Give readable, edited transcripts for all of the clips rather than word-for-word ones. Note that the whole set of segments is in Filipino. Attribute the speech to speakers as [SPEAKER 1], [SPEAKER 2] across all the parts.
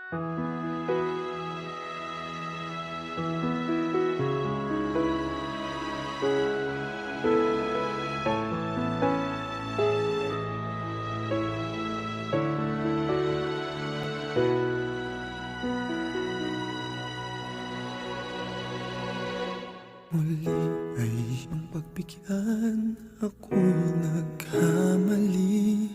[SPEAKER 1] Muli ay iyong pagbigyan, ako'y nagkamali.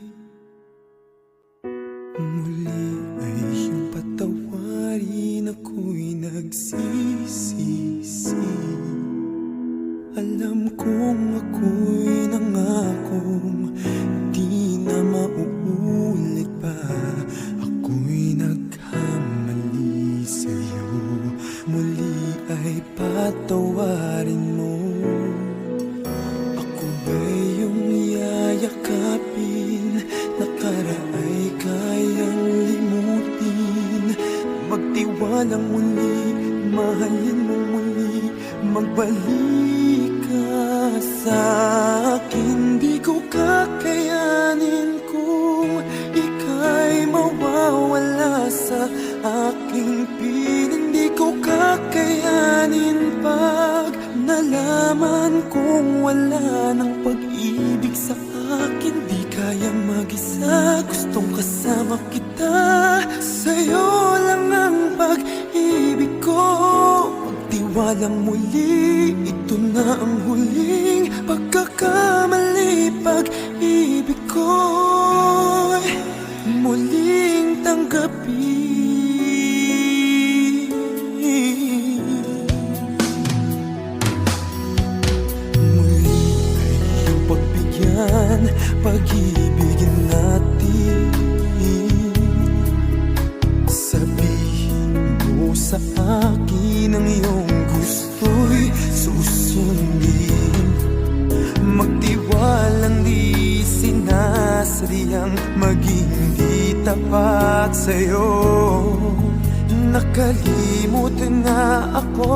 [SPEAKER 1] Muli ay iyong patawarin, ako'y nagsisisi. Alam kong ako'y nangakong di na mauulit pa. Ako'y nagkamali sa'yo, muli ay patawarin mo. Ako ba'y iyong yayakapin, nakaraay kayang limutin? Magtiwalang muli, mahalin mo muli, magbalik ka sa'kin. Di ko kakayanin kung ika'y mawawala sa aking piling. Di ko kakayanin pag nalaman kong wala ng pag-ibig sa akin. Di kaya mag-isa, gustong kasama kita. Sa'yo lang ang pag-ibig ko. Magtiwalang muli, ito na ang huling pagkakamali. Pag-ibig ko'y muling tanggapin. Muli ay iyong pagbigyan, pag-ibigin natin. Sabihin mo sa akin ang iyong gusto'y susundin. Magtiwalang di sinasadyang maging di tapat sa'yo. Nakalimutan na ako,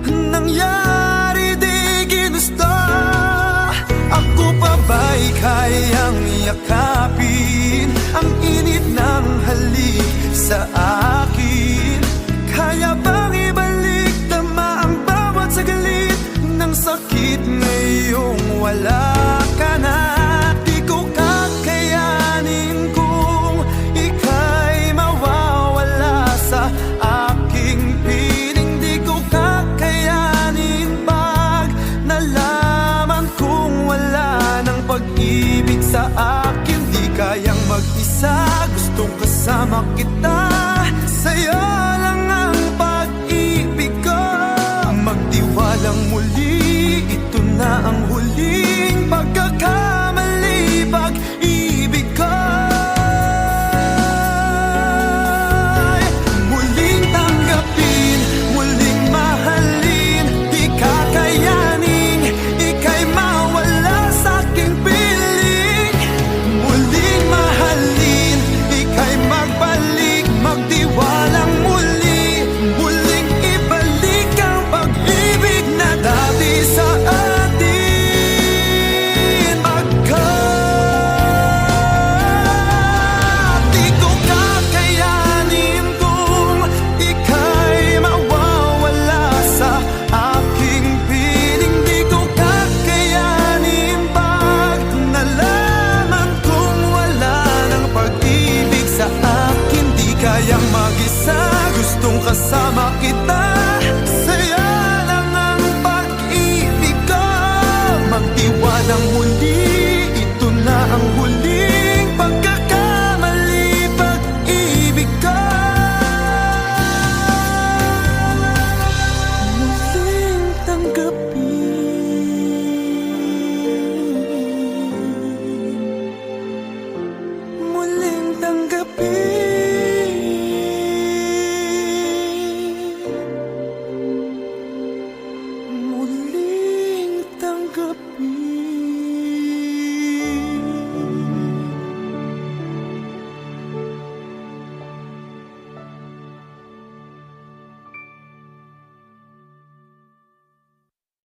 [SPEAKER 1] nangyari di ginusto. Ako pa ba'y kayang yakapin ang init ng halik sa akin? Kaya bang ibalik tama ang bawat saglit ng sakit ngayong wala ka na? Di ko kakayanin kung ika'y mawawala sa aking piling. Di ko kakayanin pag nalaman kong wala ng pag-ibig sa akin. Di kayang mag-isa, gustong kasama kita. Sa'yo lang ang pag-ibig ko. Magtiwalang muli, ito na ang huling pagkakamali. Pag-ibig ko muling tanggapin, muling mahalin. Di kakayanin ika'y mawala sa aking piling. Muling mahalin, ika'y magbalik, magtiwalang muli, muling ibalik ang pag-ibig na dati sa atin. Di ko kakayanin kung ika'y mawawala sa aking piling. Di ko kakayanin pag nalaman kong wala ng pag-ibig sa akin. Di kayang mag-isa, gustong kasama kita. Sa'yo lang ang pag-ibig ko. Magtiwalang muli, ito na ang huling pagkakamali. Pag-ibig ko muling tanggapin, muling tanggapin, muling tanggapin.